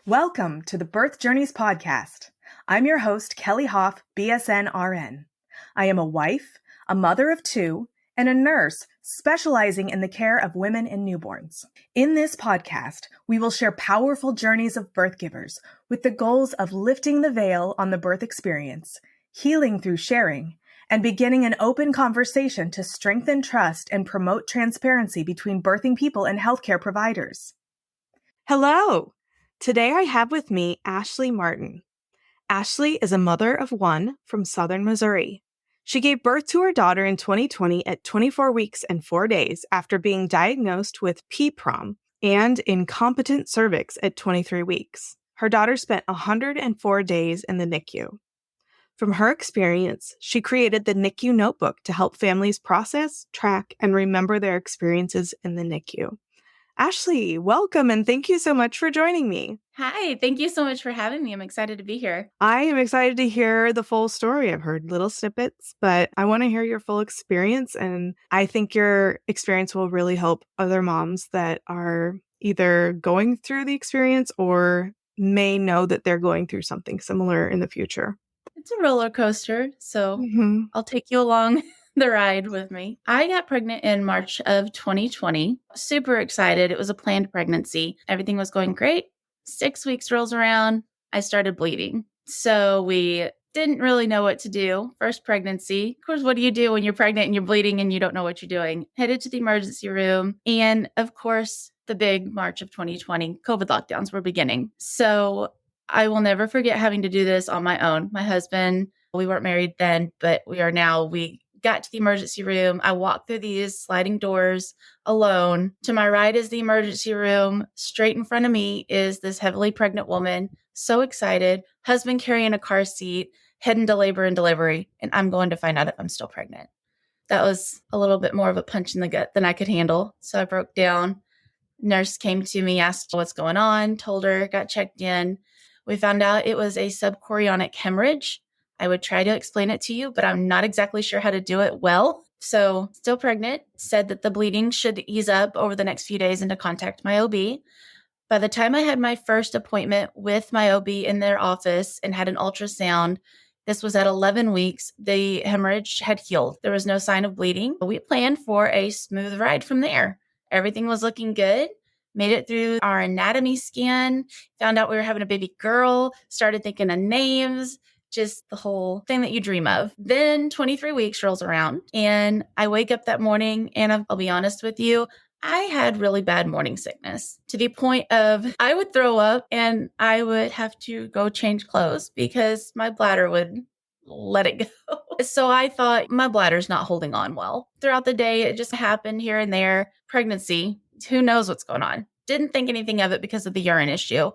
Welcome to the Birth Journeys podcast. I'm your host, Kelly Hoff, BSN RN. I am a wife, a mother of two, and a nurse specializing in the care of women and newborns. In this podcast, we will share powerful journeys of birth givers with the goals of lifting the veil on the birth experience, healing through sharing, and beginning an open conversation to strengthen trust and promote transparency between birthing people and healthcare providers. Hello! Today I have with me Ashley Martin. Ashley is a mother of one from Southern Missouri. She gave birth to her daughter in 2020 at 24 weeks and 4 days after being diagnosed with PPROM and incompetent cervix at 23 weeks. Her daughter spent 104 days in the NICU. From her experience, she created the NICU Notebook to help families process, track, and remember their experiences in the NICU. Ashley, welcome, and thank you so much for joining me. Hi, thank you so much for having me. I'm excited to be here. I am excited to hear the full story. I've heard little snippets, but I want to hear your full experience, and I think your experience will really help other moms that are either going through the experience or may know that they're going through something similar in the future. It's a roller coaster, so I'll take you along the ride with me. I got pregnant in March of 2020. Super excited. It was a planned pregnancy. Everything was going great. 6 weeks rolls around. I started bleeding. So we didn't really know what to do. First pregnancy. Of course, what do you do when you're pregnant and you're bleeding and you don't know what you're doing? Headed to the emergency room. And of course, the big March of 2020, COVID lockdowns were beginning. So I will never forget having to do this on my own. My husband, we weren't married then, but we are now. We got to the emergency room. I walked through these sliding doors alone. To my right is the emergency room. Straight in front of me is this heavily pregnant woman. So excited. Husband carrying a car seat, heading to labor and delivery. And I'm going to find out if I'm still pregnant. That was a little bit more of a punch in the gut than I could handle. So I broke down. Nurse came to me, asked what's going on, told her, got checked in. We found out it was a subchorionic hemorrhage. I would try to explain it to you, but I'm not exactly sure how to do it well. So still pregnant, said that the bleeding should ease up over the next few days and to contact my OB. By the time I had my first appointment with my OB in their office and had an ultrasound, this was at 11 weeks, the hemorrhage had healed. There was no sign of bleeding. We planned for a smooth ride from there. Everything was looking good. Made it through our anatomy scan, found out we were having a baby girl, started thinking of names, just the whole thing that you dream of. Then 23 weeks rolls around and I wake up that morning and I'll be honest with you, I had really bad morning sickness to the point of I would throw up and I would have to go change clothes because my bladder would let it go. So I thought my bladder's not holding on well. Throughout the day, it just happened here and there. Pregnancy, who knows what's going on? Didn't think anything of it because of the urine issue.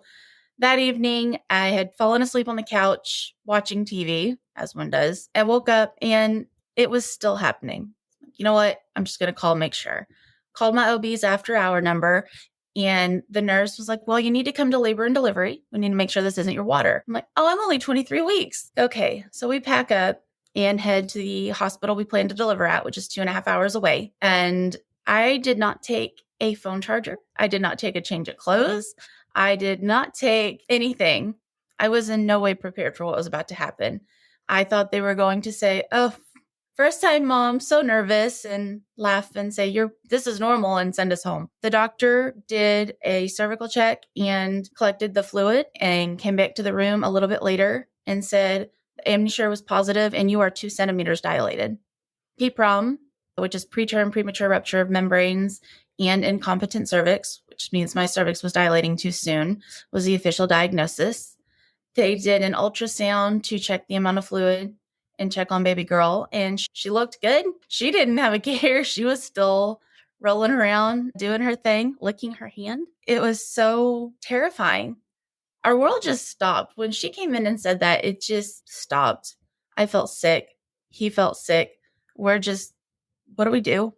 That evening, I had fallen asleep on the couch watching TV, as one does. I woke up and it was still happening. You know what? I'm just going to call and make sure. Called my OB's after hour number, and the nurse was like, well, you need to come to labor and delivery. We need to make sure this isn't your water. I'm like, oh, I'm only 23 weeks. Okay, so we pack up and head to the hospital we plan to deliver at, which is 2.5 hours away. And I did not take a phone charger. I did not take a change of clothes. I did not take anything. I was in no way prepared for what was about to happen. I thought they were going to say, oh, first time mom, so nervous, and laugh and say, this is normal, and send us home. The doctor did a cervical check and collected the fluid and came back to the room a little bit later and said, the amniture was positive and you are 2 centimeters dilated. PPROM, which is preterm premature rupture of membranes, and incompetent cervix, which means my cervix was dilating too soon, was the official diagnosis. They did an ultrasound to check the amount of fluid and check on baby girl, and she looked good. She didn't have a care. She was still rolling around, doing her thing, licking her hand. It was so terrifying. Our world just stopped. When she came in and said that, it just stopped. I felt sick. He felt sick. What do we do?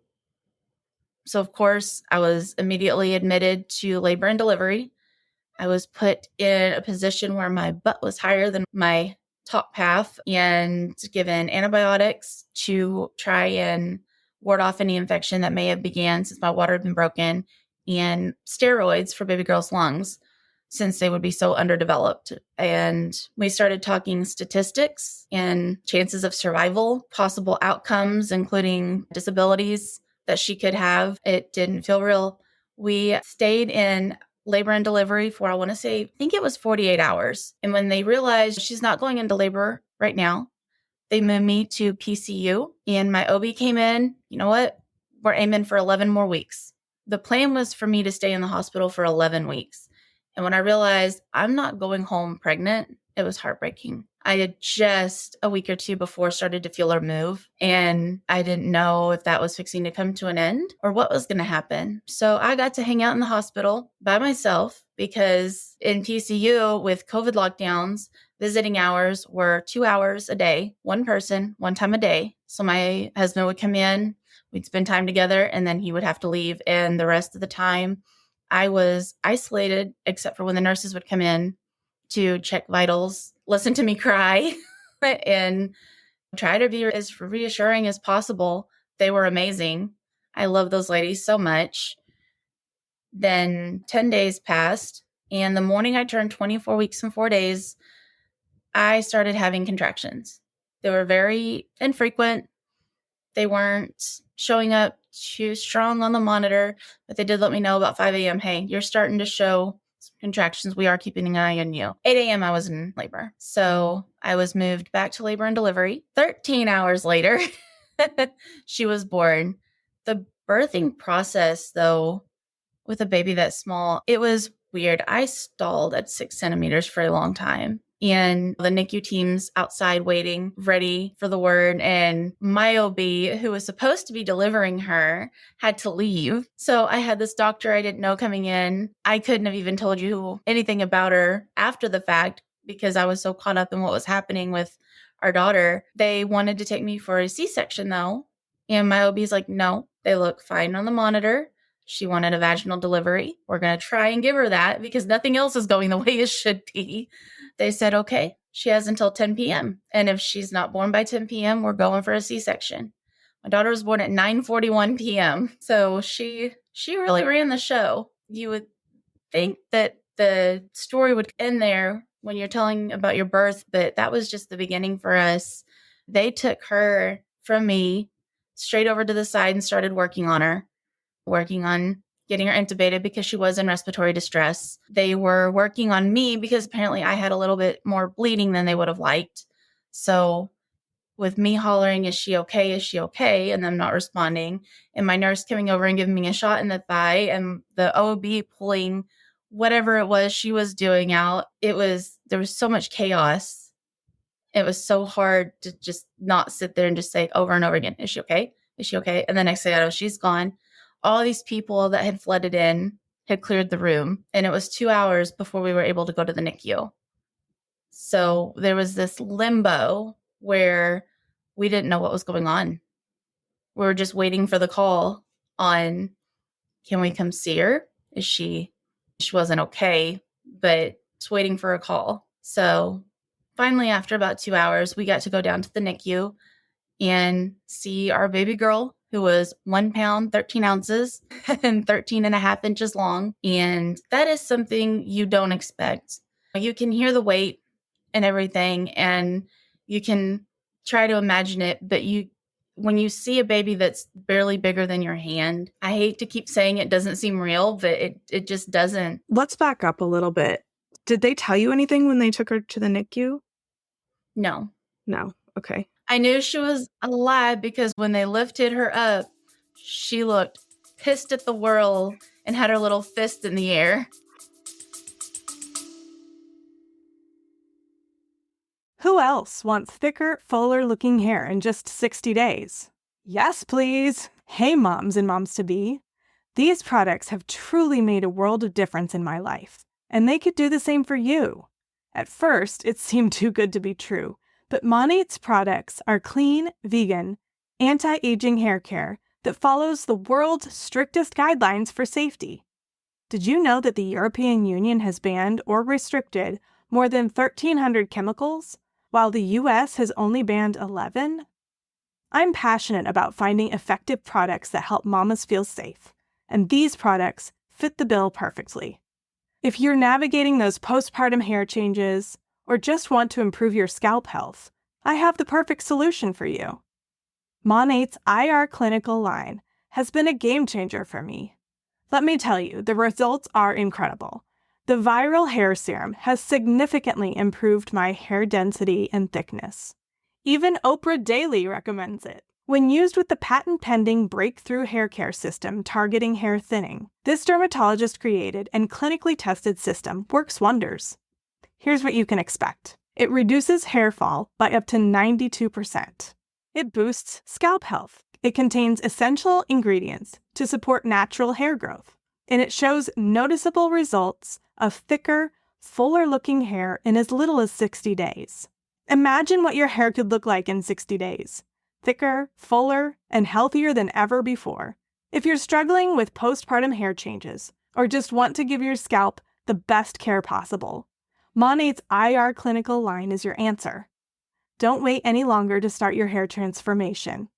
So, of course, I was immediately admitted to labor and delivery. I was put in a position where my butt was higher than my top half and given antibiotics to try and ward off any infection that may have began since my water had been broken, and steroids for baby girl's lungs. since they would be so underdeveloped. And we started talking statistics and chances of survival, possible outcomes, including disabilities that she could have. It didn't feel real. We stayed in labor and delivery for, I think it was 48 hours. And when they realized she's not going into labor right now, they moved me to PCU, and my OB came in. You know what? We're aiming for 11 more weeks. The plan was for me to stay in the hospital for 11 weeks. And when I realized I'm not going home pregnant, it was heartbreaking. I had just a week or two before started to feel her move, and I didn't know if that was fixing to come to an end or what was going to happen. So I got to hang out in the hospital by myself because in PCU with COVID lockdowns, visiting hours were 2 hours a day, one person, one time a day. So my husband would come in, we'd spend time together, and then he would have to leave. And the rest of the time, I was isolated, except for when the nurses would come in to check vitals, listen to me cry, and try to be as reassuring as possible. They were amazing. I love those ladies so much. Then 10 days passed, and the morning I turned 24 weeks and 4 days, I started having contractions. They were very infrequent. They weren't showing up too strong on the monitor, but they did let me know about 5 a.m. Hey, you're starting to show some contractions. We are keeping an eye on you. 8 a.m. I was in labor. So I was moved back to labor and delivery. 13 hours later, she was born. The birthing process, though, with a baby that small, it was weird. I stalled at 6 centimeters for a long time. And the NICU team's outside waiting, ready for the word. And my OB, who was supposed to be delivering her, had to leave. So I had this doctor I didn't know coming in. I couldn't have even told you anything about her after the fact because I was so caught up in what was happening with our daughter. They wanted to take me for a C-section though. And my OB's like, no, they look fine on the monitor. She wanted a vaginal delivery. We're going to try and give her that because nothing else is going the way it should be. They said, okay, she has until 10 p.m. And if she's not born by 10 p.m., we're going for a C-section. My daughter was born at 9:41 p.m. So she really ran the show. You would think that the story would end there when you're telling about your birth, but that was just the beginning for us. They took her from me straight over to the side and started working on getting her intubated because she was in respiratory distress. They were working on me because apparently I had a little bit more bleeding than they would have liked. So with me hollering, is she okay? Is she okay? And them not responding. And my nurse coming over and giving me a shot in the thigh and the OB pulling whatever it was she was doing out. There was so much chaos. It was so hard to just not sit there and just say over and over again, is she okay? Is she okay? And the next thing I know, she's gone. All these people that had flooded in had cleared the room, and it was 2 hours before we were able to go to the NICU. So there was this limbo where we didn't know what was going on. We were just waiting for the call on, can we come see her? She wasn't okay, but just waiting for a call. So finally, after about 2 hours, we got to go down to the NICU and see our baby girl, who was 1 pound, 13 ounces, and 13 and a half inches long. And that is something you don't expect. You can hear the weight and everything, and you can try to imagine it, but when you see a baby that's barely bigger than your hand, I hate to keep saying it doesn't seem real, but it just doesn't. Let's back up a little bit. Did they tell you anything when they took her to the NICU? No. No. Okay. I knew she was alive because when they lifted her up, she looked pissed at the world and had her little fist in the air. Who else wants thicker, fuller-looking hair in just 60 days? Yes, please. Hey, moms and moms-to-be. These products have truly made a world of difference in my life, and they could do the same for you. At first, it seemed too good to be true, but Monate's products are clean, vegan, anti-aging hair care that follows the world's strictest guidelines for safety. Did you know that the European Union has banned or restricted more than 1,300 chemicals, while the US has only banned 11? I'm passionate about finding effective products that help mamas feel safe, and these products fit the bill perfectly. If you're navigating those postpartum hair changes or just want to improve your scalp health, I have the perfect solution for you. Monate's IR Clinical line has been a game changer for me. Let me tell you, the results are incredible. The viral hair serum has significantly improved my hair density and thickness. Even Oprah Daily recommends it. When used with the patent-pending breakthrough hair care system targeting hair thinning, this dermatologist-created and clinically tested system works wonders. Here's what you can expect. It reduces hair fall by up to 92%. It boosts scalp health. It contains essential ingredients to support natural hair growth. And it shows noticeable results of thicker, fuller-looking hair in as little as 60 days. Imagine what your hair could look like in 60 days. Thicker, fuller, and healthier than ever before. If you're struggling with postpartum hair changes or just want to give your scalp the best care possible, Monate's IR Clinical line is your answer. Don't wait any longer to start your hair transformation.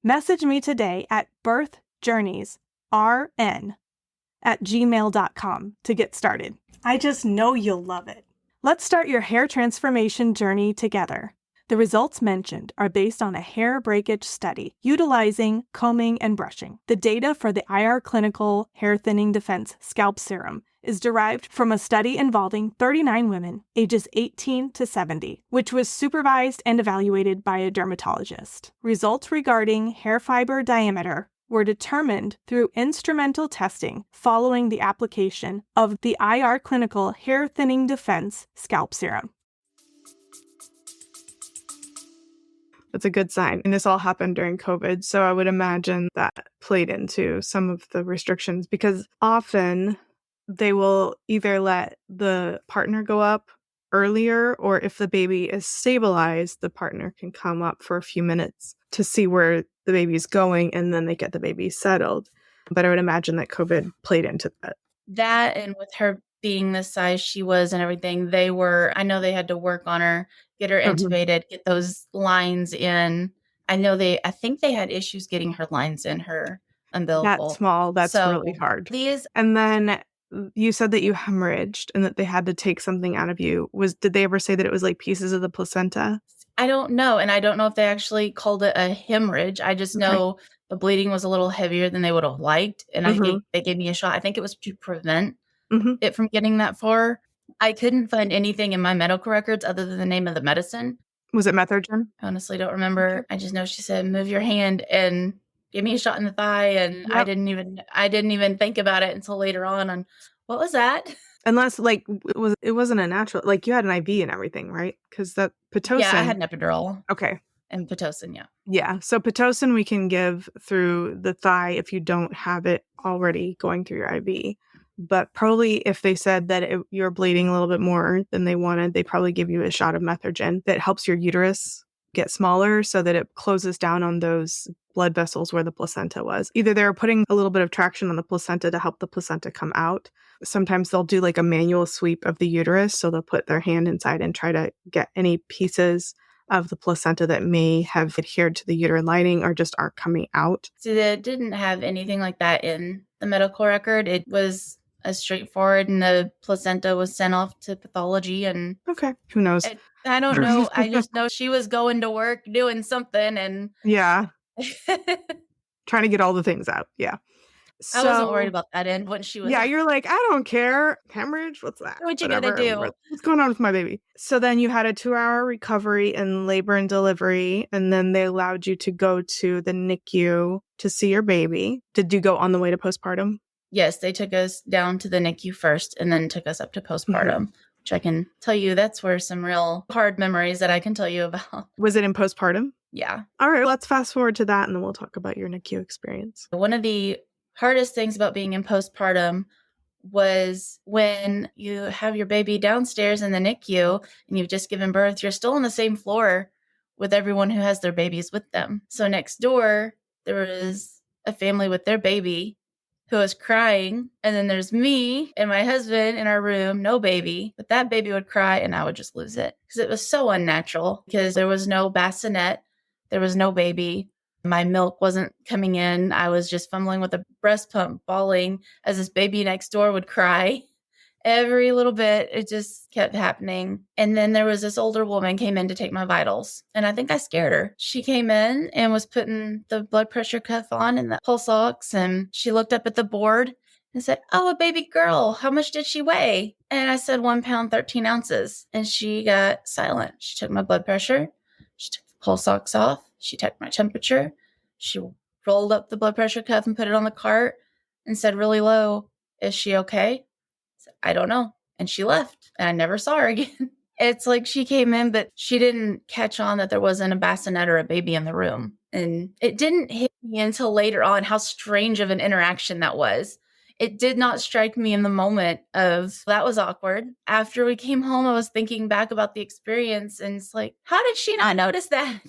Message me today at birthjourneysrn@gmail.com to get started. I just know you'll love it. Let's start your hair transformation journey together. The results mentioned are based on a hair breakage study utilizing combing and brushing. The data for the IR Clinical Hair Thinning Defense Scalp Serum is derived from a study involving 39 women ages 18 to 70, which was supervised and evaluated by a dermatologist. Results regarding hair fiber diameter were determined through instrumental testing following the application of the IR Clinical Hair Thinning Defense Scalp Serum. That's a good sign. And this all happened during COVID. So I would imagine that played into some of the restrictions because often they will either let the partner go up earlier, or if the baby is stabilized, the partner can come up for a few minutes to see where the baby's going, and then they get the baby settled. But I would imagine that COVID played into that. That, and with her being the size she was and everything, I know they had to work on her, get her intubated, get those lines in. I think they had issues getting her lines in her umbilical. That small, that's really hard. And then you said that you hemorrhaged and that they had to take something out of you. Did they ever say that it was like pieces of the placenta? I don't know. And I don't know if they actually called it a hemorrhage. I just know the bleeding was a little heavier than they would have liked. And they gave me a shot. I think it was to prevent it from getting that far. I couldn't find anything in my medical records other than the name of the medicine. Was it Methergin? I honestly don't remember. Okay. I just know she said, move your hand and give me a shot in the thigh. And I didn't even think about it until later on what was that? Unless it wasn't a natural, like you had an IV and everything, right? Because that Pitocin. Yeah, I had an epidural. Okay. And Pitocin, yeah. Yeah. So Pitocin we can give through the thigh if you don't have it already going through your IV. But probably if they said that you're bleeding a little bit more than they wanted, they probably give you a shot of Methergin that helps your uterus get smaller so that it closes down on those blood vessels where the placenta was. Either they're putting a little bit of traction on the placenta to help the placenta come out. Sometimes they'll do like a manual sweep of the uterus. So they'll put their hand inside and try to get any pieces of the placenta that may have adhered to the uterine lining or just aren't coming out. So they didn't have anything like that in the medical record. It was as straightforward, and the placenta was sent off to pathology. And okay, who knows? I don't know. I just know she was going to work doing something, and trying to get all the things out. Yeah. I wasn't worried about that end when she was. Yeah, you're like, I don't care. Hemorrhage? What's that? What you gonna do? What's going on with my baby? So then you had a 2-hour recovery in labor and delivery, and then they allowed you to go to the NICU to see your baby. Did you go on the way to postpartum? Yes, they took us down to the NICU first and then took us up to postpartum, which I can tell you that's where some real hard memories that I can tell you about. Was it in postpartum? Yeah. All right, let's fast forward to that and then we'll talk about your NICU experience. One of the hardest things about being in postpartum was when you have your baby downstairs in the NICU and you've just given birth, you're still on the same floor with everyone who has their babies with them. So next door, there was a family with their baby who was crying. And then there's me and my husband in our room, no baby, but that baby would cry and I would just lose it because it was so unnatural because there was no bassinet. There was no baby. My milk wasn't coming in. I was just fumbling with a breast pump, bawling as this baby next door would cry. Every little bit, it just kept happening. And then there was this older woman came in to take my vitals. And I think I scared her. She came in and was putting the blood pressure cuff on and the pulse ox. And she looked up at the board and said, "Oh, a baby girl. How much did she weigh?" And I said, 1 pound, 13 ounces. And she got silent. She took my blood pressure. She took the pulse ox off. She checked my temperature. She rolled up the blood pressure cuff and put it on the cart and said really low, "Is she okay?" I don't know. And she left and I never saw her again. It's like she came in, but she didn't catch on that there wasn't a bassinet or a baby in the room. And it didn't hit me until later on how strange of an interaction that was. It did not strike me in the moment of that was awkward. After we came home, I was thinking back about the experience and it's like, how did she not notice that?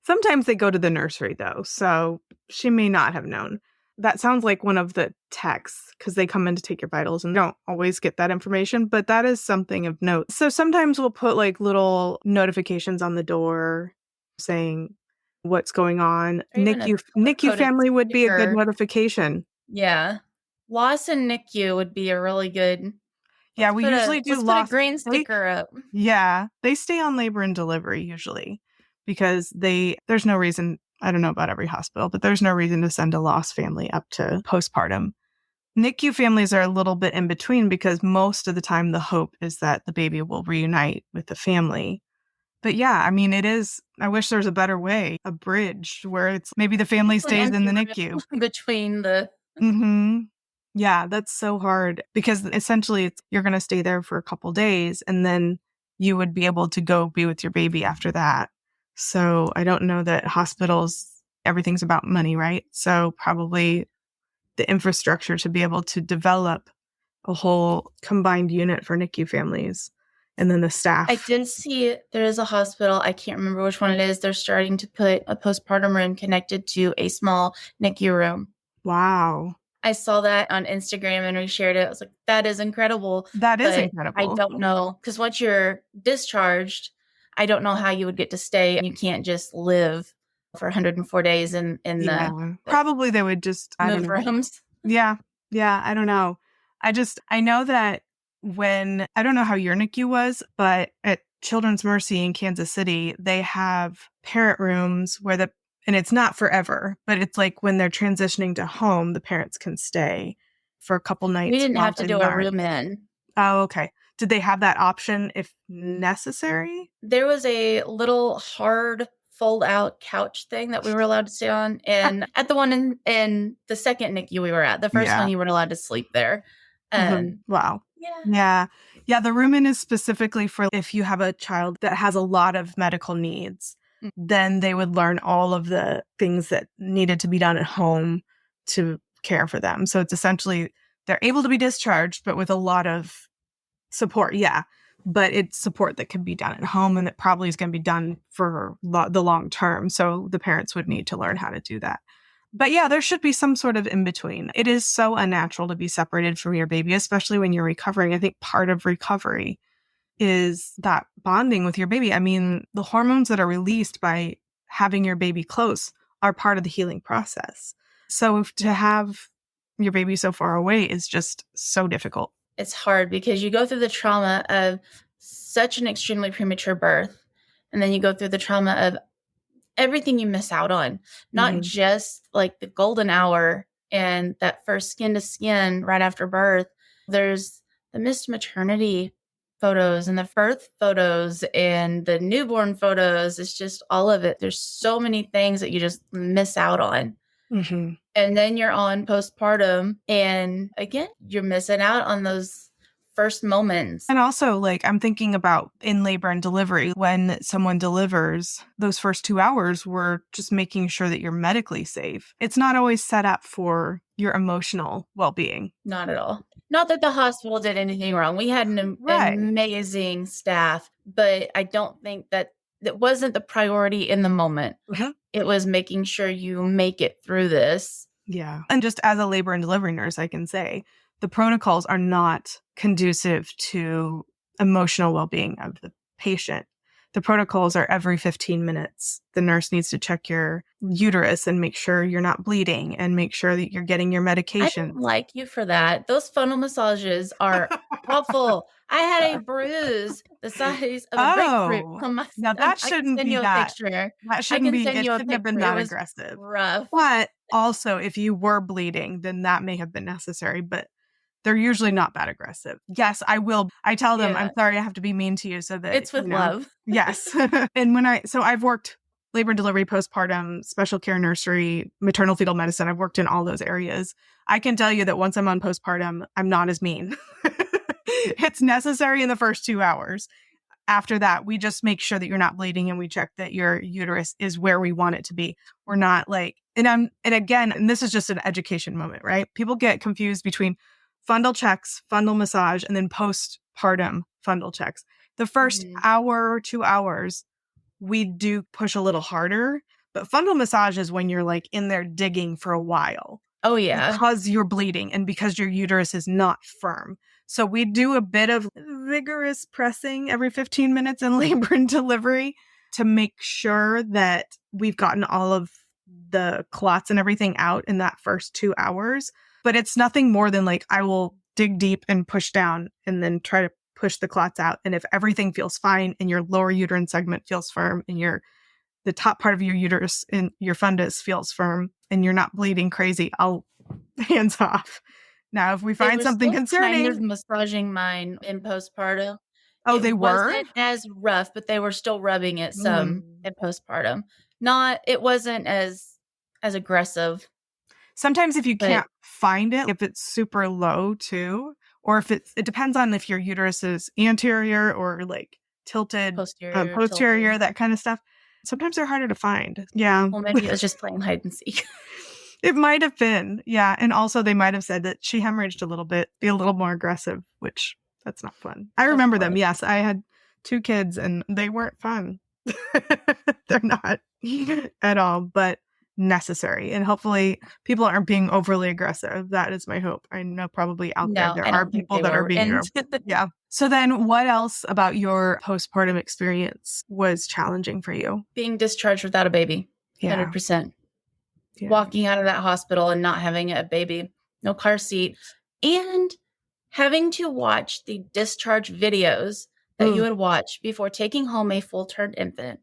Sometimes they go to the nursery though, so she may not have known. That sounds like one of the techs because they come in to take your vitals and don't always get that information, but that is something of note. So sometimes we'll put like little notifications on the door saying what's going on. NICU family would be a good notification. Yeah. Loss in NICU would be a really good. Yeah, we usually do put a green sticker up. Yeah, they stay on labor and delivery usually because there's no reason. I don't know about every hospital, but there's no reason to send a lost family up to postpartum. NICU families are a little bit in between because most of the time the hope is that the baby will reunite with the family. But yeah, I mean, I wish there was a better way, a bridge where it's maybe the family stays in the NICU. Between the... Mm-hmm. Yeah, that's so hard because essentially you're going to stay there for a couple days and then you would be able to go be with your baby after that. So I don't know that hospitals, everything's about money, right? So probably the infrastructure to be able to develop a whole combined unit for NICU families and then the staff. I did see there is a hospital. I can't remember which one it is. They're starting to put a postpartum room connected to a small NICU room. Wow. I saw that on Instagram and reshared it. I was like, that is incredible. That is incredible. I don't know. Because once you're discharged, I don't know how you would get to stay. You can't just live for 104 days in the... Probably they would just... move rooms. Yeah. Yeah. I don't know. I know that I don't know how your NICU was, but at Children's Mercy in Kansas City, they have parent rooms and it's not forever, but it's like when they're transitioning to home, the parents can stay for a couple nights. We didn't have to do a room in. Oh, okay. Did they have that option if necessary? There was a little hard fold-out couch thing that we were allowed to stay on. And at the one in the second NICU we were at, the first one you weren't allowed to sleep there. Wow. Yeah. Yeah, the room in is specifically for if you have a child that has a lot of medical needs. Then they would learn all of the things that needed to be done at home to care for them. So it's essentially they're able to be discharged, but with a lot of support. Yeah. But it's support that can be done at home and that probably is going to be done for the long term. So the parents would need to learn how to do that. But yeah, there should be some sort of in between. It is so unnatural to be separated from your baby, especially when you're recovering. I think part of recovery is that bonding with your baby. I mean, the hormones that are released by having your baby close are part of the healing process. So to have your baby so far away is just so difficult. It's hard because you go through the trauma of such an extremely premature birth, and then you go through the trauma of everything you miss out on, not just like the golden hour and that first skin to skin right after birth. There's the missed maternity photos and the birth photos and the newborn photos. It's just all of it. There's so many things that you just miss out on. Mm-hmm. And then you're on postpartum and again, you're missing out on those first moments. And also, like, I'm thinking about in labor and delivery, when someone delivers, those first 2 hours, we're just making sure that you're medically safe. It's not always set up for your emotional well-being. Not at all. Not that the hospital did anything wrong. We had an amazing staff, but I don't think that wasn't the priority in the moment. Mm-hmm. It was making sure you make it through this. Yeah. And just as a labor and delivery nurse, I can say the protocols are not conducive to emotional well-being of the patient. the protocols are every 15 minutes. The nurse needs to check your uterus and make sure you're not bleeding and make sure that you're getting your I medication. don't like you for that. Those funnel massages are awful. I had a bruise the size of a grapefruit Oh, on my now stomach. that I can shouldn't send be you a that. picture. That I shouldn't can be, send it you a shouldn't have been picture. It that was aggressive. rough. But also, if you were bleeding, then that may have been necessary, but they're usually not that aggressive. Yes, I will. I tell them, Yeah. I'm sorry I have to be mean to you so that, It's with love. Yes. And I've worked labor and delivery, postpartum, special care nursery, maternal fetal medicine. I've worked in all those areas. I can tell you that once I'm on postpartum, I'm not as mean. It's necessary in the first 2 hours. After that, we just make sure that you're not bleeding and we check that your uterus is where we want it to be. We're not like, and this is just an education moment, right? People get confused between fundal checks, fundal massage, and then postpartum fundal checks. The first hour, 2 hours, we do push a little harder, but fundal massage is when you're like in there digging for a while. Oh, yeah. Because you're bleeding and because your uterus is not firm. So we do a bit of vigorous pressing every 15 minutes in labor and delivery to make sure that we've gotten all of the clots and everything out in that first 2 hours. But it's nothing more than like, I will dig deep and push down and then try to push the clots out. And if everything feels fine and your lower uterine segment feels firm and the top part of your uterus and your fundus feels firm and you're not bleeding crazy, I'll hands off. Now, if we find something concerning, kind of massaging mine in postpartum. Oh, they were? It wasn't as rough, but they were still rubbing it some in postpartum. It wasn't as aggressive. Sometimes if you can't find it, if it's super low too, or if it depends on if your uterus is anterior or like tilted, posterior, that kind of stuff. Sometimes they're harder to find. Yeah. Well, maybe it was just playing hide and seek. It might have been. Yeah. And also they might have said that she hemorrhaged a little bit, be a little more aggressive, which that's not fun. I remember them. Yes. I had 2 kids and they weren't fun. They're not at all, but necessary. And hopefully people aren't being overly aggressive. That is my hope. I know probably out there are people that are being yeah. So then what else about your postpartum experience was challenging for you? Being discharged without a baby. 100%. Yeah. Walking out of that hospital and not having a baby, no car seat, and having to watch the discharge videos that you would watch before taking home a full-term infant.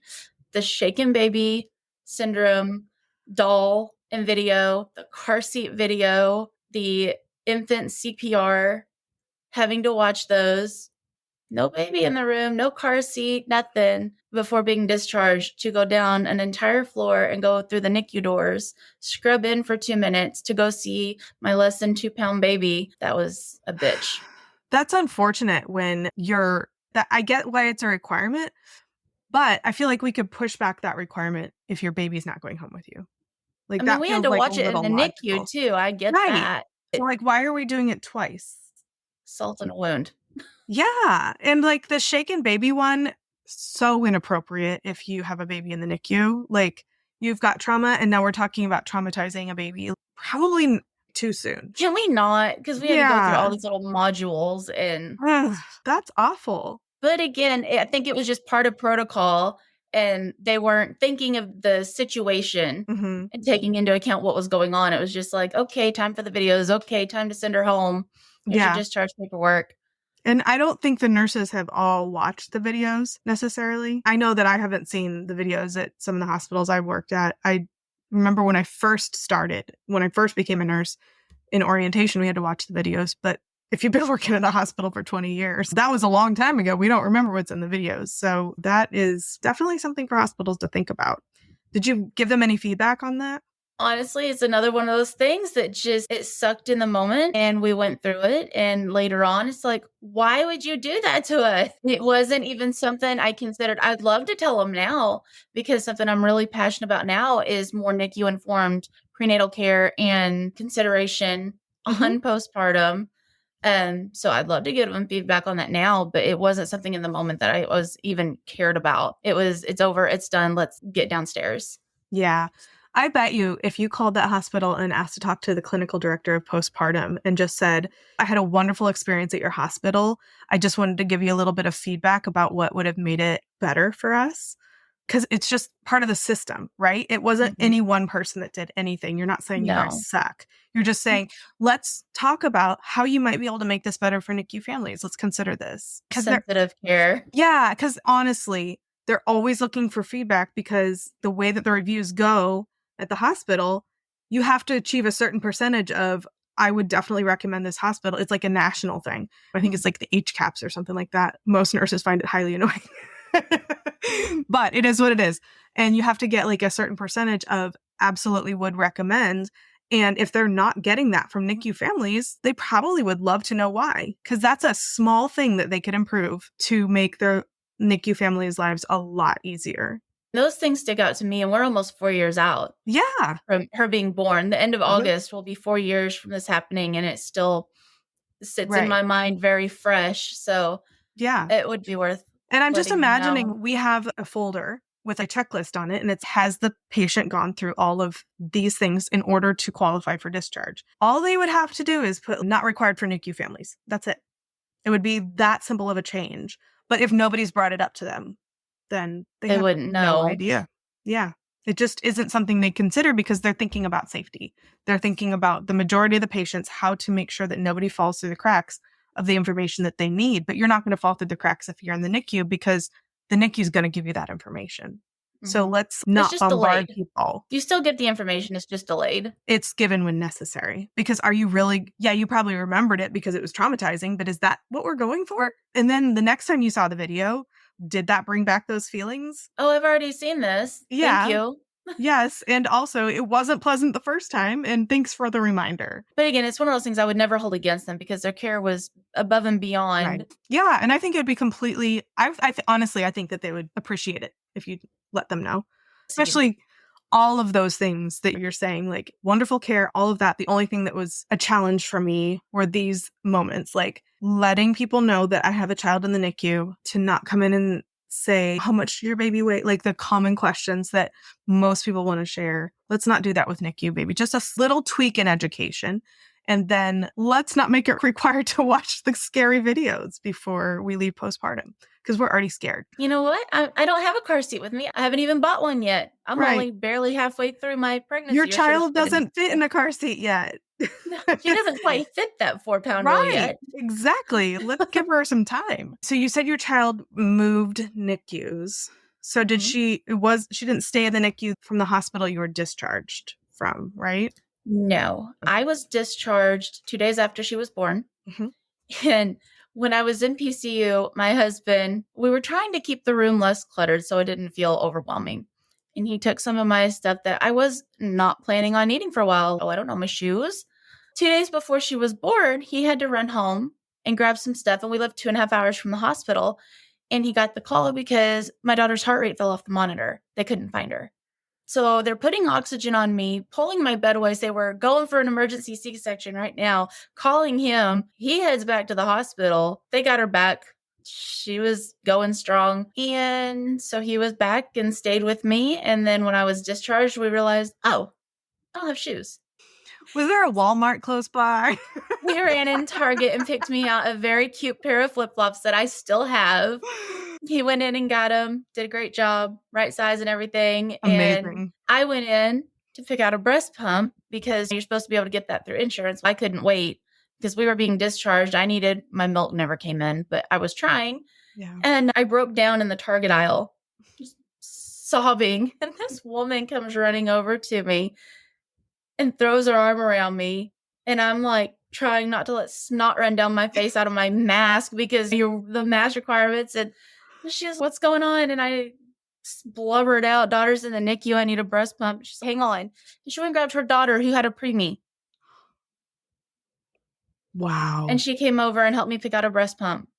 The shaken baby syndrome doll and video, the car seat video, the infant CPR, having to watch those. No baby in the room, no car seat, nothing, before being discharged to go down an entire floor and go through the NICU doors, scrub in for 2 minutes to go see my less than 2-pound baby. That was a bitch. That's unfortunate when I get why it's a requirement, but I feel like we could push back that requirement if your baby's not going home with you. Like we had to watch it in the NICU too. I get that. So like, why are we doing it twice? Salt in a wound. Yeah. And like the shaken baby one, so inappropriate if you have a baby in the NICU. Like you've got trauma and now we're talking about traumatizing a baby. Probably too soon. Can we not? Because we had to go through all these little modules and that's awful. But again, I think it was just part of protocol and they weren't thinking of the situation and taking into account what was going on. It was just like, okay, time for the videos. Okay, time to send her home. Here's your discharge paperwork. And I don't think the nurses have all watched the videos necessarily. I know that I haven't seen the videos at some of the hospitals I worked at. I remember when I first became a nurse in orientation, we had to watch the videos. But if you've been working in a hospital for 20 years, that was a long time ago. We don't remember what's in the videos. So that is definitely something for hospitals to think about. Did you give them any feedback on that? Honestly, it's another one of those things that it sucked in the moment and we went through it. And later on, it's like, why would you do that to us? It wasn't even something I considered. I'd love to tell them now because something I'm really passionate about now is more NICU-informed prenatal care and consideration on postpartum. So I'd love to give them feedback on that now, but it wasn't something in the moment that I was even cared about. It's over. It's done. Let's get downstairs. Yeah. I bet you if you called that hospital and asked to talk to the clinical director of postpartum and just said, I had a wonderful experience at your hospital. I just wanted to give you a little bit of feedback about what would have made it better for us. Because it's just part of the system, right? It wasn't any one person that did anything. You're not saying you guys suck. You're just saying, let's talk about how you might be able to make this better for NICU families. Let's consider this. Sensitive care. Yeah, because honestly, they're always looking for feedback because the way that the reviews go at the hospital, you have to achieve a certain percentage of, I would definitely recommend this hospital. It's like a national thing. I think it's like the HCAHPS or something like that. Most nurses find it highly annoying. But it is what it is. And you have to get like a certain percentage of absolutely would recommend. And if they're not getting that from NICU families, they probably would love to know why. Because that's a small thing that they could improve to make their NICU families' lives a lot easier. Those things stick out to me, and we're almost 4 years out. Yeah. From her being born. The end of August will be 4 years from this happening, and it still sits in my mind very fresh. So yeah, it would be worth. And I'm just imagining we have a folder with a checklist on it, and it has the patient gone through all of these things in order to qualify for discharge. All they would have to do is put not required for NICU families. That's it. It would be that simple of a change. But if nobody's brought it up to them, then they wouldn't know. No idea. Yeah. It just isn't something they consider because they're thinking about safety. They're thinking about the majority of the patients, how to make sure that nobody falls through the cracks of the information that they need. But you're not going to fall through the cracks if you're in the NICU because the NICU is going to give you that information. So let's not bombard people. You still get the information. It's just delayed. It's given when necessary. Because are you really, you probably remembered it because it was traumatizing, but is that what we're going for? And then the next time you saw the video, did that bring back those feelings? Oh, I've already seen this. Yeah. Thank you. Yes. And also, it wasn't pleasant the first time. And thanks for the reminder. But again, it's one of those things I would never hold against them because their care was above and beyond. Right. Yeah. And I think it would be completely, honestly, I think that they would appreciate it if you let them know. Especially all of those things that you're saying, like wonderful care, all of that. The only thing that was a challenge for me were these moments, like letting people know that I have a child in the NICU, to not come in and say, how much do your baby weigh? Like the common questions that most people want to share. Let's not do that with NICU baby. Just a little tweak in education. And then let's not make it required to watch the scary videos before we leave postpartum because we're already scared. You know what? I don't have a car seat with me. I haven't even bought one yet. I'm only barely halfway through my pregnancy. Your child doesn't fit in a car seat yet. No, she doesn't quite fit that 4-pounder yet. Exactly. Let's give her some time. So you said your child moved NICUs. So did she didn't stay in the NICU from the hospital you were discharged from, right? No, I was discharged 2 days after she was born. And when I was in PCU, my husband, we were trying to keep the room less cluttered so it didn't feel overwhelming. And he took some of my stuff that I was not planning on needing for a while. Oh, I don't know, my shoes. 2 days before she was born, he had to run home and grab some stuff. And we lived 2.5 hours from the hospital. And he got the call because my daughter's heart rate fell off the monitor. They couldn't find her. So they're putting oxygen on me, pulling my bed away. They were going for an emergency C-section right now, calling him. He heads back to the hospital. They got her back. She was going strong. And so he was back and stayed with me. And then when I was discharged, we realized, oh, I don't have shoes. Was there a Walmart close by? We ran in Target and picked me out a very cute pair of flip-flops that I still have. He went in and got them, did a great job, right size and everything. Amazing. And I went in to pick out a breast pump because you're supposed to be able to get that through insurance. I couldn't wait because we were being discharged. My milk never came in, but I was trying. Yeah. And I broke down in the Target aisle, just sobbing. And this woman comes running over to me and throws her arm around me. And I'm like trying not to let snot run down my face out of my mask because the mask requirements. And she goes, what's going on? And I blubbered out, daughter's in the NICU. I need a breast pump. She's hang on. And she went and grabbed her daughter who had a preemie. Wow. And she came over and helped me pick out a breast pump.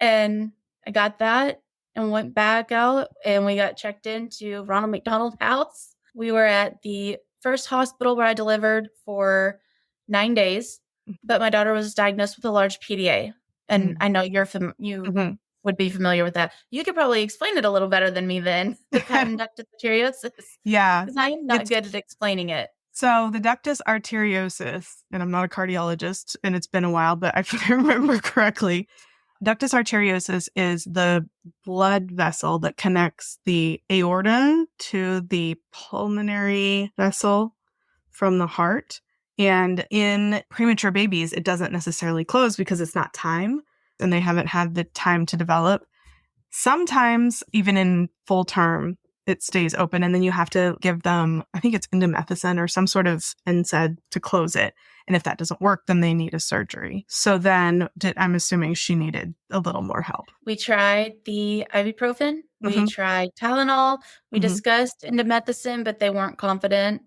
And I got that and went back out and we got checked into Ronald McDonald House. We were at the first hospital where I delivered for 9 days, but my daughter was diagnosed with a large PDA. And I know you're would be familiar with that. You could probably explain it a little better than me then, the patent ductus arteriosus. Yeah. Because I am not good at explaining it. So the ductus arteriosus, and I'm not a cardiologist, and it's been a while, but if I remember correctly, ductus arteriosus is the blood vessel that connects the aorta to the pulmonary vessel from the heart. And in premature babies, it doesn't necessarily close because it's not time and they haven't had the time to develop. Sometimes, even in full term, it stays open, and then you have to give them, I think it's indomethacin or some sort of NSAID to close it. And if that doesn't work, then they need a surgery. So then I'm assuming she needed a little more help. We tried the ibuprofen. We tried Tylenol. We discussed indomethacin, but they weren't confident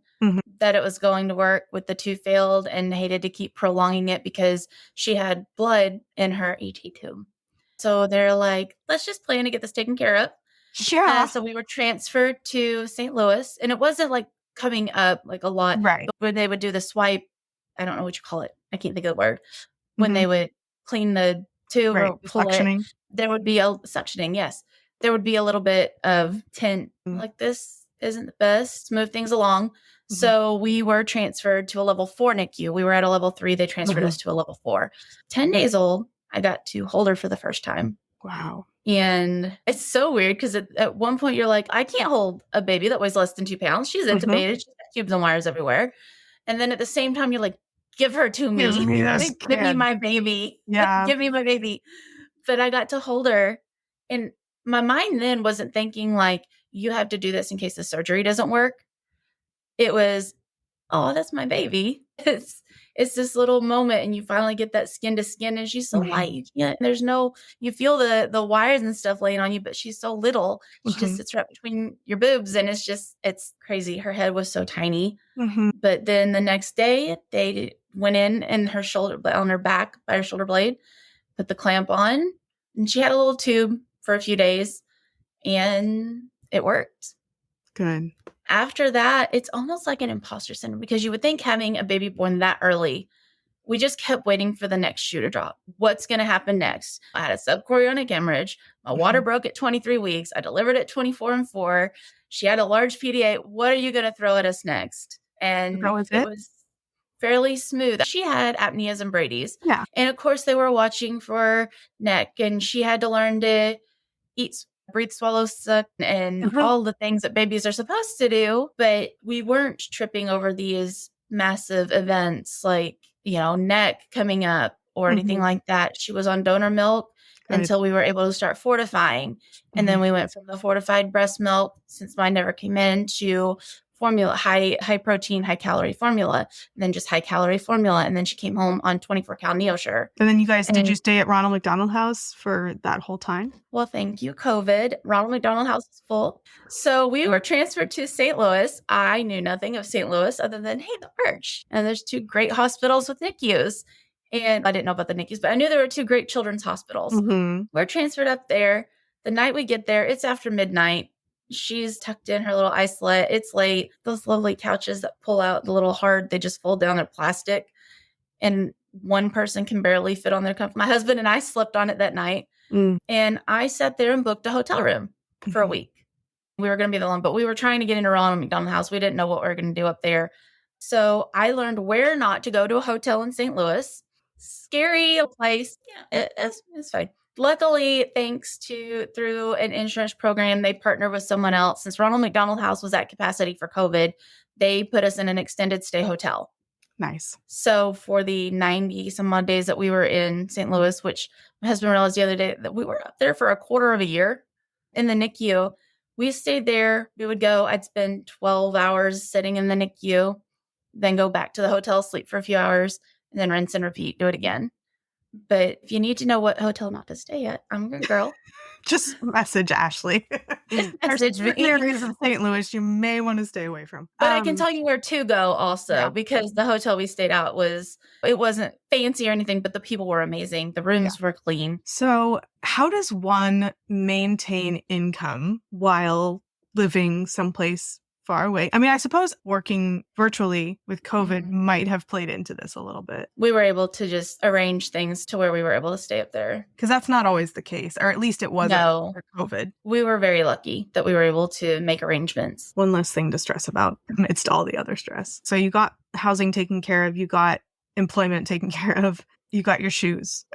that it was going to work with the 2 failed and hated to keep prolonging it because she had blood in her ET tube. So they're like, let's just plan to get this taken care of. Yeah. So we were transferred to St. Louis, and it wasn't like coming up like a lot. Right. But when they would do the swipe, I don't know what you call it. I can't think of the word. When they would clean the tube or pull suctioning. There would be a suctioning. Yes. There would be a little bit of tint like this isn't the best, move things along. So we were transferred to a level 4 NICU. We were at a level 3. They transferred us to a level 4. 10 days old, I got to hold her for the first time. Wow. And it's so weird because at one point you're like, I can't hold a baby that weighs less than 2 pounds. She's intubated. She's got tubes and wires everywhere. And then at the same time, you're like, give her to me. Give me my baby. Yeah. Give me my baby. But I got to hold her. And my mind then wasn't thinking like, you have to do this in case the surgery doesn't work. It was, oh, that's my baby. It's this little moment, and you finally get that skin to skin, and she's so light. Yeah, you feel the wires and stuff laying on you, but she's so little. She just sits right between your boobs, and it's crazy. Her head was so tiny. But then the next day, they went in and her shoulder on her back by her shoulder blade, put the clamp on, and she had a little tube for a few days, and it worked. Good. After that, it's almost like an imposter syndrome because you would think having a baby born that early, we just kept waiting for the next shoe to drop. What's going to happen next? I had a subchorionic hemorrhage. My water broke at 23 weeks. I delivered at 24 and 4. She had a large PDA. What are you going to throw at us next? And it was fairly smooth. She had apneas and Brady's. Yeah. And of course, they were watching for neck, and she had to learn to eat, breathe, swallow, suck, and all the things that babies are supposed to do. But we weren't tripping over these massive events like, neck coming up or anything like that. She was on donor milk until we were able to start fortifying. And then we went from the fortified breast milk, since mine never came in, to formula, high protein, high calorie formula, and then just high calorie formula. And then she came home on 24 cal NeoSure. And then you guys, did you stay at Ronald McDonald House for that whole time? Well, thank you, COVID. Ronald McDonald House is full. So we were transferred to St. Louis. I knew nothing of St. Louis other than, hey, the Arch. And there's 2 great hospitals with NICUs. And I didn't know about the NICUs, but I knew there were 2 great children's hospitals. We're transferred up there. The night we get there, it's after midnight. She's tucked in her little isolette. It's late. Those lovely couches that pull out the little hard, they just fold down. They're plastic. And one person can barely fit on their comfort. My husband and I slept on it that night. And I sat there and booked a hotel room for a week. We were going to be there long, but we were trying to get into Ronald McDonald House. We didn't know what we were going to do up there. So I learned where not to go to a hotel in St. Louis. Scary place. Yeah, it's fine. Luckily, through an insurance program, they partnered with someone else. Since Ronald McDonald House was at capacity for COVID, they put us in an extended stay hotel. Nice. So for the 90 some odd days that we were in St. Louis, which my husband realized the other day that we were up there for a quarter of a year in the NICU, we stayed there. We would go, I'd spend 12 hours sitting in the NICU, then go back to the hotel, sleep for a few hours, and then rinse and repeat, do it again. But if you need to know what hotel not to stay at, I'm a good girl. Just message Ashley. Message me. Areas in St. Louis you may want to stay away from. But I can tell you where to go also, because the hotel we stayed at wasn't fancy or anything, but the people were amazing. The rooms were clean. So how does one maintain income while living someplace far away. I mean, I suppose working virtually with COVID might have played into this a little bit. We were able to just arrange things to where we were able to stay up there. Because that's not always the case, or at least it wasn't for COVID. We were very lucky that we were able to make arrangements. One less thing to stress about amidst all the other stress. So you got housing taken care of, you got employment taken care of, you got your shoes,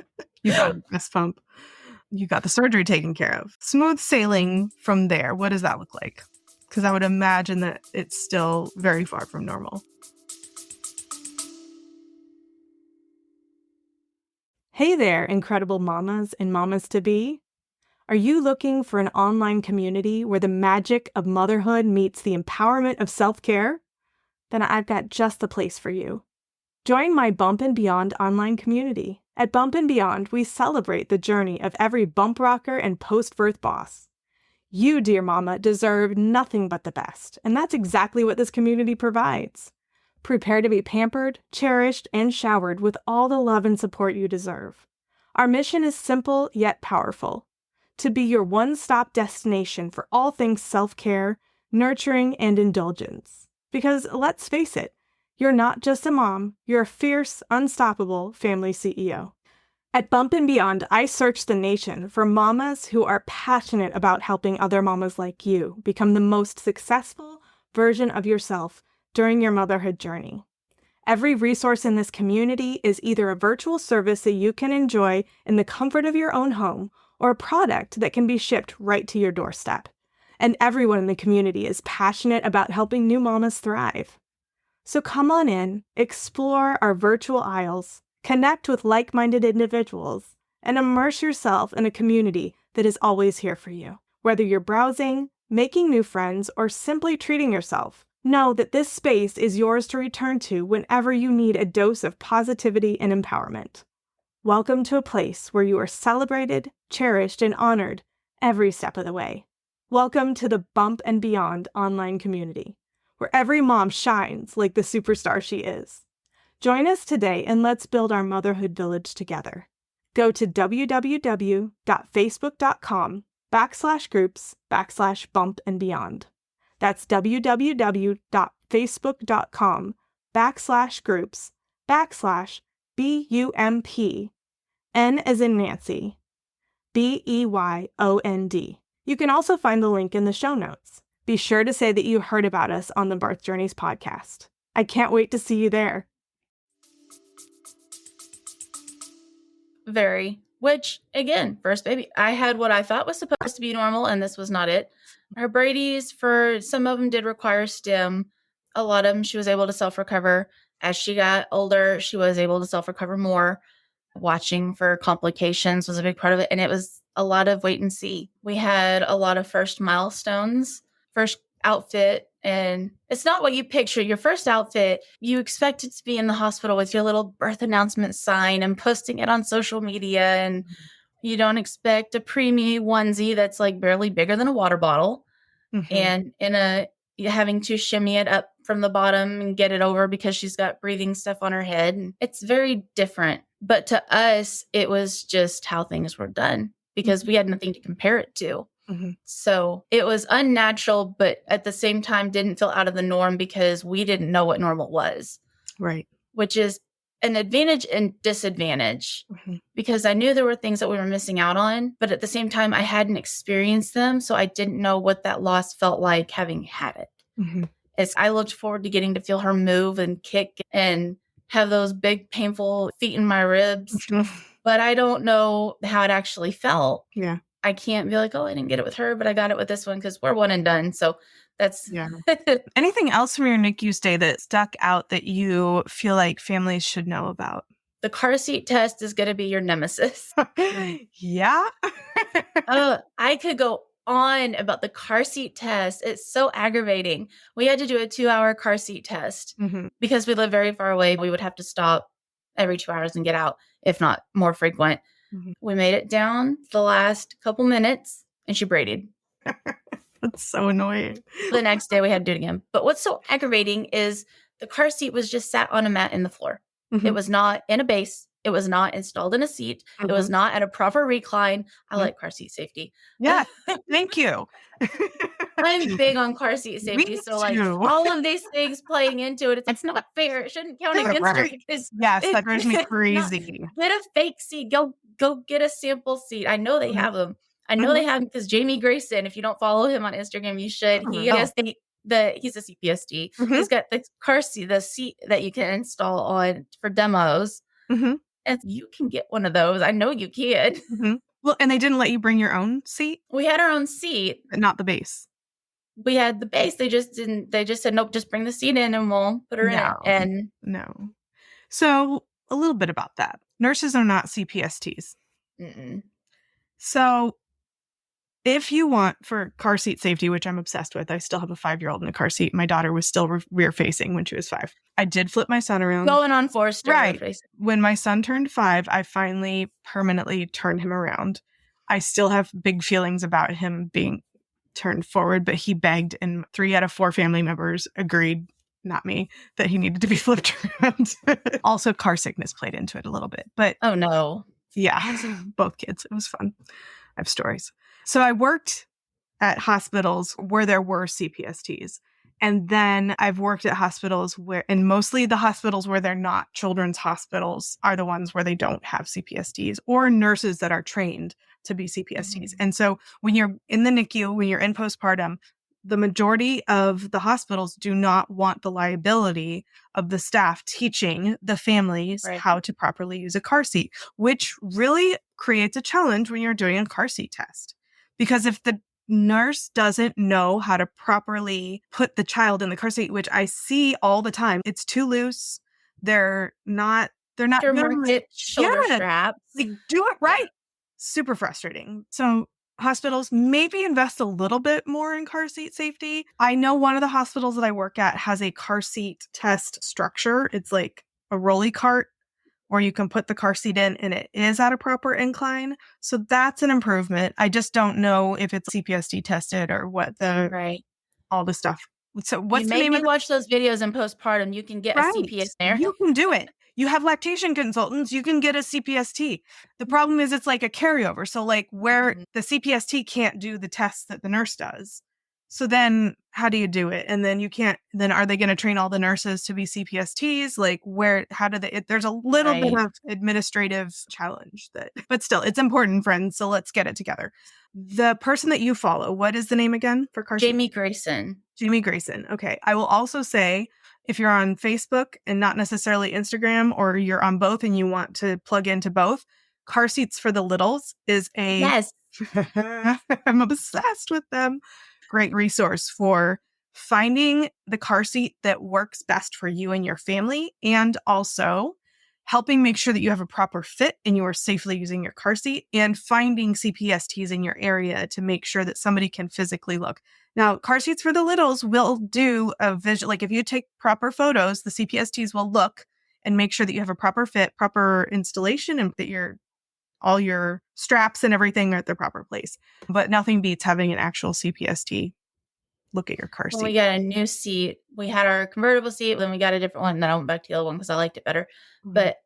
you got a breast pump, you got the surgery taken care of. Smooth sailing from there. What does that look like? Because I would imagine that it's still very far from normal. Hey there, incredible mamas and mamas-to-be. Are you looking for an online community where the magic of motherhood meets the empowerment of self-care? Then I've got just the place for you. Join my Bump and Beyond online community. At Bump and Beyond, we celebrate the journey of every bump rocker and post-birth boss. You, dear mama, deserve nothing but the best, and that's exactly what this community provides. Prepare to be pampered, cherished, and showered with all the love and support you deserve. Our mission is simple yet powerful: to be your one-stop destination for all things self-care, nurturing, and indulgence. Because let's face it, you're not just a mom, you're a fierce, unstoppable family CEO. At Bump and Beyond, I search the nation for mamas who are passionate about helping other mamas like you become the most successful version of yourself during your motherhood journey. Every resource in this community is either a virtual service that you can enjoy in the comfort of your own home or a product that can be shipped right to your doorstep. And everyone in the community is passionate about helping new mamas thrive. So come on in, explore our virtual aisles, connect with like-minded individuals, and immerse yourself in a community that is always here for you. Whether you're browsing, making new friends, or simply treating yourself, know that this space is yours to return to whenever you need a dose of positivity and empowerment. Welcome to a place where you are celebrated, cherished, and honored every step of the way. Welcome to the Bump and Beyond online community, where every mom shines like the superstar she is. Join us today and let's build our motherhood village together. Go to www.facebook.com/groups/bump and beyond. That's www.facebook.com/groups/BUMP, N as in Nancy, BEYOND. You can also find the link in the show notes. Be sure to say that you heard about us on the Birth Journeys podcast. I can't wait to see you there. Very. Which, again, first baby, I had what I thought was supposed to be normal, and this was not it. Her Brady's, for some of them, did require stim. A lot of them, she was able to self-recover. As she got older, she was able to self-recover more. Watching for complications was a big part of it, and it was a lot of wait and see. We had a lot of first milestones, first outfit, and it's not what you picture. Your first outfit, you expect it to be in the hospital with your little birth announcement sign and posting it on social media, and you don't expect a preemie onesie that's like barely bigger than a water bottle, and having to shimmy it up from the bottom and get it over because she's got breathing stuff on her head. It's very different. But to us, it was just how things were done because we had nothing to compare it to. So it was unnatural, but at the same time didn't feel out of the norm because we didn't know what normal was. Right. Which is an advantage and disadvantage because I knew there were things that we were missing out on, but at the same time, I hadn't experienced them. So I didn't know what that loss felt like having had it. As I looked forward to getting to feel her move and kick and have those big painful feet in my ribs, but I don't know how it actually felt. Yeah. I can't be like, oh, I didn't get it with her, but I got it with this one because we're one and done. So that's... Yeah. Anything else from your NICU stay that stuck out that you feel like families should know about? The car seat test is going to be your nemesis. Yeah. I could go on about the car seat test. It's so aggravating. We had to do a 2-hour car seat test because we live very far away. We would have to stop every 2 hours and get out, if not more frequent. We made it down the last couple minutes and she braided. That's so annoying. The next day we had to do it again. But what's so aggravating is the car seat was just sat on a mat in the floor. It was not in a base. It was not installed in a seat. It was not at a proper recline. I like car seat safety. Yeah. Thank you. I'm big on car seat safety. Me So like too. all of these things playing into it, it's not fair. It shouldn't count against her. Yes, that drives me crazy. Get a fake seat. Go get a sample seat. I know they have them. I know they have them because Jamie Grayson, if you don't follow him on Instagram, you should. He has he's a CPST. He's got the car seat, the seat that you can install on for demos. And you can get one of those. I know you can. Well, and they didn't let you bring your own seat? We had our own seat. But not the base. We had the base. They just said, nope, just bring the seat in and we'll put her in it. And no. So a little bit about that. Nurses are not CPSTs. So if you want for car seat safety, which I'm obsessed with, I still have a 5-year-old in a car seat. My daughter was still rear facing when she was 5. I did flip my son around. Going on 4 still right. Rear facing. When my son turned 5, I finally permanently turned him around. I still have big feelings about him being turned forward, but he begged, and 3 out of 4 family members agreed, not me, that he needed to be flipped around. Also, car sickness played into it a little bit, but oh no. Yeah, both kids. It was fun. I have stories. So I worked at hospitals where there were CPSTs. And then I've worked at hospitals and mostly the hospitals where they're not children's hospitals are the ones where they don't have CPSTs or nurses that are trained to be CPSTs. And so when you're in the NICU, when you're in postpartum, the majority of the hospitals do not want the liability of the staff teaching the families how to properly use a car seat, which really creates a challenge when you're doing a car seat test. Because if the nurse doesn't know how to properly put the child in the car seat, which I see all the time, it's too loose. They're not shoulder straps. Like, do it right. Super frustrating. So hospitals maybe invest a little bit more in car seat safety. I know one of the hospitals that I work at has a car seat test structure. It's like a rolly cart where you can put the car seat in and it is at a proper incline. So that's an improvement. I just don't know if it's CPST tested or what all the stuff. So what's the name of watch those videos in postpartum. You can get a CPST there. You can do it. You have lactation consultants. You can get a CPST. The problem is it's like a carryover. So like where the CPST can't do the tests that the nurse does. So then how do you do it? And then then are they going to train all the nurses to be CPSTs? Like there's a little bit of administrative challenge but still it's important, friends. So let's get it together. The person that you follow, what is the name again for car seat? Jamie Grayson. Jamie Grayson. Okay. I will also say, if you're on Facebook and not necessarily Instagram, or you're on both and you want to plug into both, Car Seats for the Littles is Yes. I'm obsessed with them. Great resource for finding the car seat that works best for you and your family, and also helping make sure that you have a proper fit and you are safely using your car seat, and finding CPSTs in your area to make sure that somebody can physically look. Now, Car Seats for the Littles will do a visual, like if you take proper photos, the CPSTs will look and make sure that you have a proper fit, proper installation, and that all your straps and everything are at the proper place. But nothing beats having an actual CPST look at your car seat. When we got a new seat, we had our convertible seat, then we got a different one, and then I went back to the other one because I liked it better. But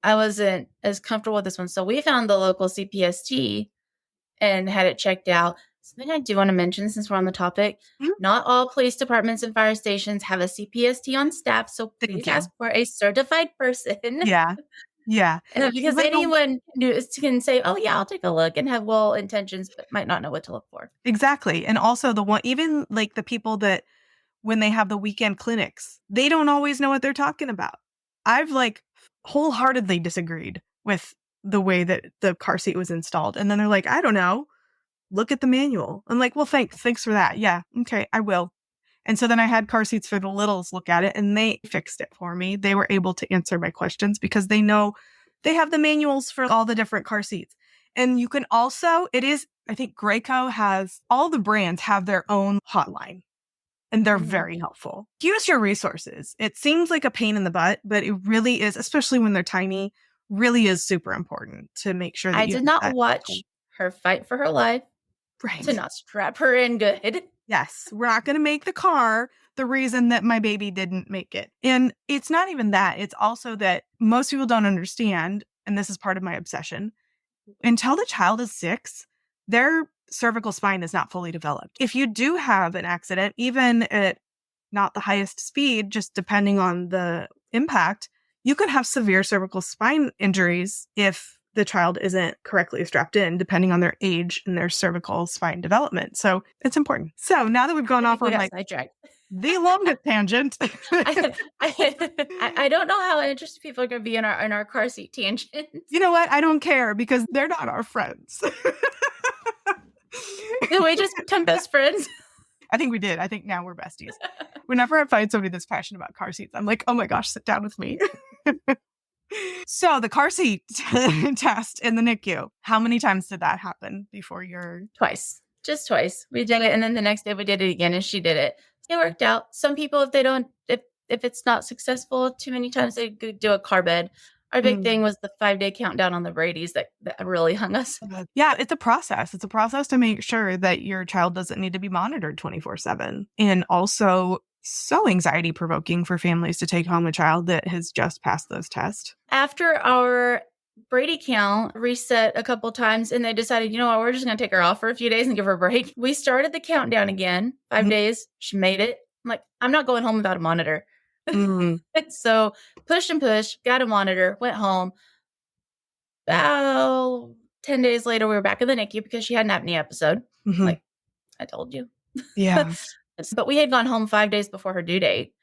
I wasn't as comfortable with this one. So we found the local CPST and had it checked out. Something I do want to mention since we're on the topic, not all police departments and fire stations have a CPST on staff. So please ask for a certified person. Yeah. Because anyone can say, oh yeah, I'll take a look, and have well intentions, but might not know what to look for. Exactly. And also even like the people that when they have the weekend clinics, they don't always know what they're talking about. I've like wholeheartedly disagreed with the way that the car seat was installed. And then they're like, I don't know. Look at the manual. I'm like, well, thanks for that. Yeah. Okay. I will. And so then I had Car Seats for the Littles look at it, and they fixed it for me. They were able to answer my questions because they know they have the manuals for all the different car seats. And you can also, I think Graco has, all the brands have their own hotline, and they're very helpful. Use your resources. It seems like a pain in the butt, but it really is, especially when they're tiny, really is super important to make sure that I did not watch her fight for her life. Right. To not strap her in good. Yes, we're not going to make the car the reason that my baby didn't make it. And it's not even that. It's also that most people don't understand and this is part of my obsession, until the child is 6, their cervical spine is not fully developed. If you do have an accident, even at not the highest speed, just depending on the impact, you could have severe cervical spine injuries if the child isn't correctly strapped in, depending on their age and their cervical spine development. So it's important. So now that we've gone off on like the longest tangent. I don't know how interested people are going to be in our car seat tangent. You know what? I don't care because they're not our friends. Did we just become best friends? I think we did. I think now we're besties. Whenever I find somebody that's passionate about car seats, I'm like, oh my gosh, sit down with me. So the car seat test in the NICU, how many times did that happen before your... Twice. Just twice. We did it. And then the next day we did it again and she did it. It worked out. Some people, if it's not successful too many times, they do a car bed. Our big thing was the 5-day countdown on the Brady's that really hung us. Yeah, it's a process. It's a process to make sure that your child doesn't need to be monitored 24/7. And also so anxiety provoking for families to take home a child that has just passed those tests. After our Brady count reset a couple times and they decided, you know what, we're just going to take her off for a few days and give her a break. We started the countdown again, 5 days. She made it. I'm like, I'm not going home without a monitor. So push and push, got a monitor, went home. About 10 days later, we were back in the NICU because she had an apnea episode. Like, I told you. Yeah. But we had gone home 5 days before her due date.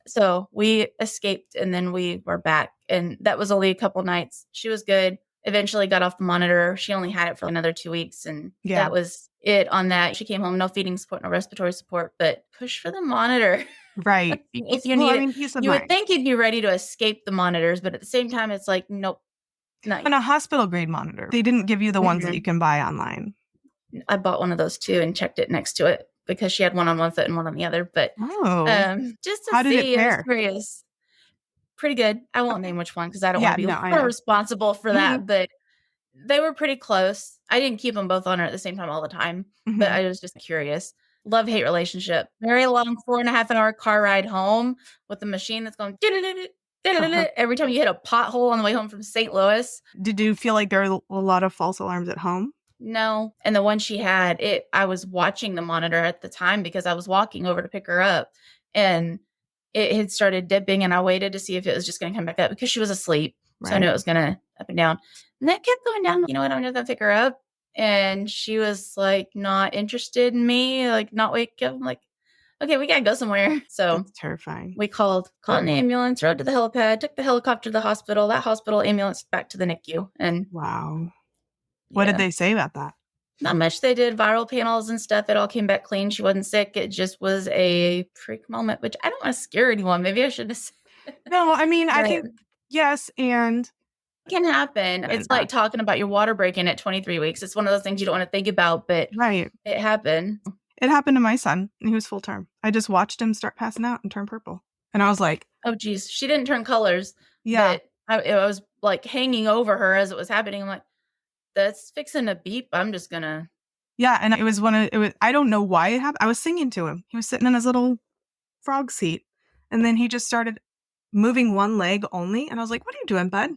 So we escaped and then we were back. And that was only a couple nights. She was good. Eventually got off the monitor. She only had it for another 2 weeks. And that was it on that. She came home, no feeding support, no respiratory support, but push for the monitor. Right. If you need it, you would think you'd be ready to escape the monitors, but at the same time, it's like, nope. And a hospital grade monitor. They didn't give you the ones that you can buy online. I bought one of those too and checked it next to it because she had one on one foot and one on the other. But just to how did see, it fare? I was curious. Pretty good. I won't name which one because I don't want to be responsible for that. But they were pretty close. I didn't keep them both on her at the same time all the time, but I was just curious. Love-hate relationship. Very long 4.5-hour car ride home with the machine that's going every time you hit a pothole on the way home from St. Louis. Did you feel like there were a lot of false alarms at home? No. And the one she had, I was watching the monitor at the time because I was walking over to pick her up and it had started dipping and I waited to see if it was just going to come back up because she was asleep. Right. So I knew it was going to up and down. And that kept going down. You know what? I'm just going to pick her up. And she was like not interested in me, like not wake up. I'm like, okay, we got to go somewhere. So that's terrifying. We called an ambulance, rode to the helipad, took the helicopter to the hospital, that hospital ambulance back to the NICU. And wow. What did they say about that? Not much. They did viral panels and stuff. It all came back clean. She wasn't sick. It just was a freak moment, which I don't want to scare anyone. Maybe I should have said. No, I mean, I think, yes, and it can happen. It's like talking about your water breaking at 23 weeks. It's one of those things you don't want to think about, but it happened. It happened to my son. He was full term. I just watched him start passing out and turn purple. And I was like, oh, geez. She didn't turn colors. Yeah. I was like hanging over her as it was happening. I'm like, that's fixing a beep. I'm just going to. Yeah. And I don't know why it happened. I was singing to him. He was sitting in his little frog seat. And then he just started moving one leg only. And I was like, what are you doing, bud?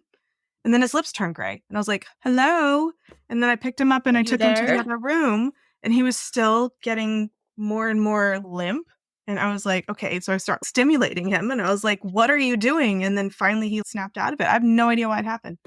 And then his lips turned gray. And I was like, hello. And then I picked him up and I took him to the other room. And he was still getting more and more limp. And I was like, okay. So I start stimulating him. And I was like, what are you doing? And then finally he snapped out of it. I have no idea what happened.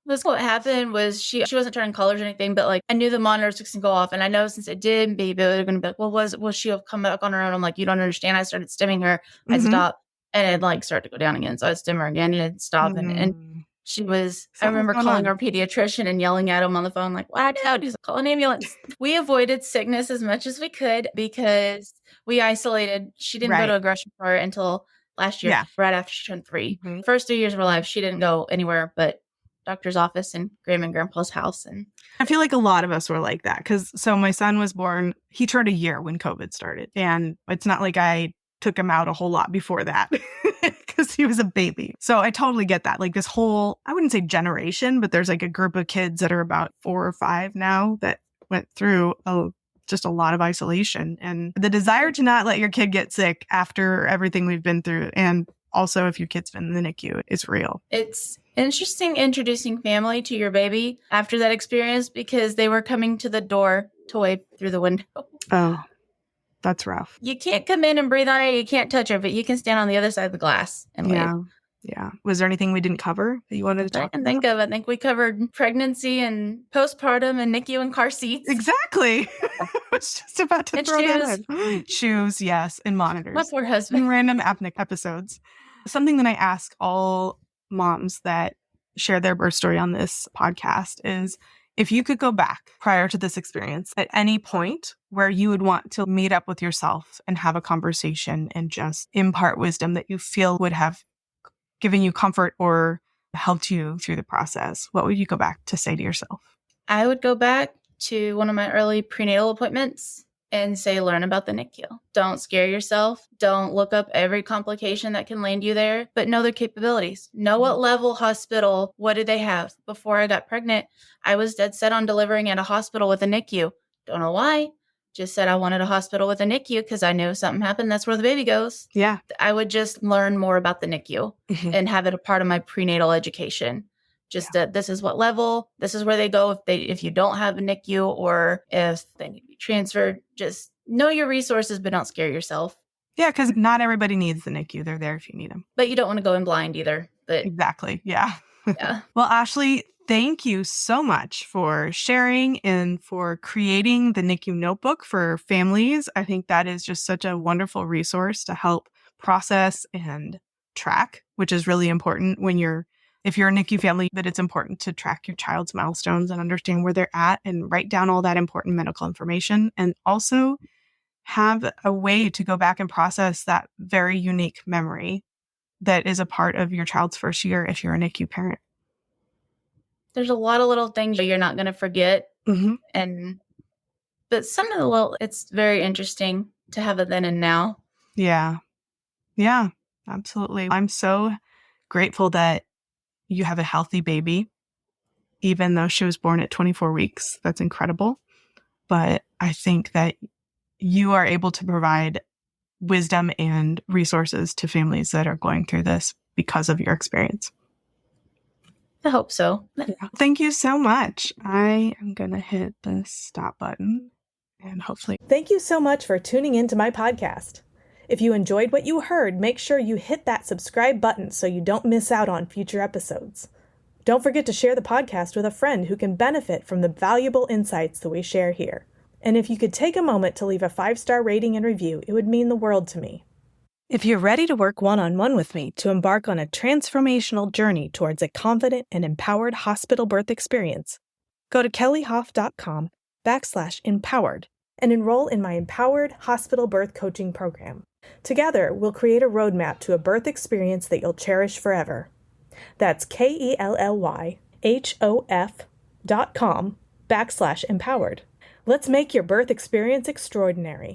What happened was she wasn't turning colors or anything, but like I knew the monitors was going to go off. And I know since it did, maybe they're going to be like, well, will she have come back on her own? I'm like, you don't understand. I started stimming her. I stopped and it like started to go down again. So I stim her again and it stopped. And she was, I remember calling our pediatrician and yelling at him on the phone, like, wow, Dad, he's call an ambulance. We avoided sickness as much as we could because we isolated. She didn't go to a grocery store until last year, right after she turned 3. First 3 years of her life, she didn't go anywhere but doctor's office and grandma and grandpa's house. And I feel like a lot of us were like that because so my son was born, he turned a year when COVID started. And it's not like I took him out a whole lot before that because he was a baby. So I totally get that. Like this whole, I wouldn't say generation, but there's like a group of kids that are about 4 or 5 now that went through just a lot of isolation. And the desire to not let your kid get sick after everything we've been through. And also if your kid's been in the NICU, it's real. It's interesting introducing family to your baby after that experience because they were coming to the door to wave through the window. Oh, that's rough. You can't come in and breathe on it. You can't touch her, but you can stand on the other side of the glass and wave. Yeah. Was there anything we didn't cover that you wanted to talk about? I think we covered pregnancy and postpartum and NICU and car seats. Exactly. I was just about to throw that in. Shoes, yes, and monitors. My poor husband. And random apneic episodes. Something that I ask all moms that share their birth story on this podcast is, if you could go back prior to this experience at any point where you would want to meet up with yourself and have a conversation and just impart wisdom that you feel would have given you comfort or helped you through the process, what would you go back to say to yourself? I would go back to one of my early prenatal appointments and say, learn about the NICU. Don't scare yourself. Don't look up every complication that can land you there, but know their capabilities. Know what level hospital, what did they have? Before I got pregnant, I was dead set on delivering at a hospital with a NICU. Don't know why. Just said I wanted a hospital with a NICU because I knew if something happened, that's where the baby goes. Yeah. I would just learn more about the NICU and have it a part of my prenatal education. Just that this is what level, this is where they go if you don't have a NICU or if they need to be transferred. Just know your resources, but don't scare yourself. Yeah, because not everybody needs the NICU. They're there if you need them. But you don't want to go in blind either. But exactly. Yeah. Yeah. Well, Ashley, thank you so much for sharing and for creating the NICU Notebook for families. I think that is just such a wonderful resource to help process and track, which is really important if you're a NICU family, that it's important to track your child's milestones and understand where they're at and write down all that important medical information, and also have a way to go back and process that very unique memory that is a part of your child's first year if you're a NICU parent. There's a lot of little things you're not going to forget. Mm-hmm. But some of the it's very interesting to have it then and now. Yeah. Yeah, absolutely. I'm so grateful that you have a healthy baby, even though she was born at 24 weeks. That's incredible. But I think that you are able to provide wisdom and resources to families that are going through this because of your experience. I hope so. Yeah. Thank you so much. I am going to hit the stop button and hopefully. Thank you so much for tuning into my podcast. If you enjoyed what you heard, make sure you hit that subscribe button so you don't miss out on future episodes. Don't forget to share the podcast with a friend who can benefit from the valuable insights that we share here. And if you could take a moment to leave a 5-star rating and review, it would mean the world to me. If you're ready to work one-on-one with me to embark on a transformational journey towards a confident and empowered hospital birth experience, go to kellyhoff.com/empowered and enroll in my Empowered Hospital Birth Coaching Program. Together, we'll create a roadmap to a birth experience that you'll cherish forever. That's KELLYHOF.com/empowered. Let's make your birth experience extraordinary.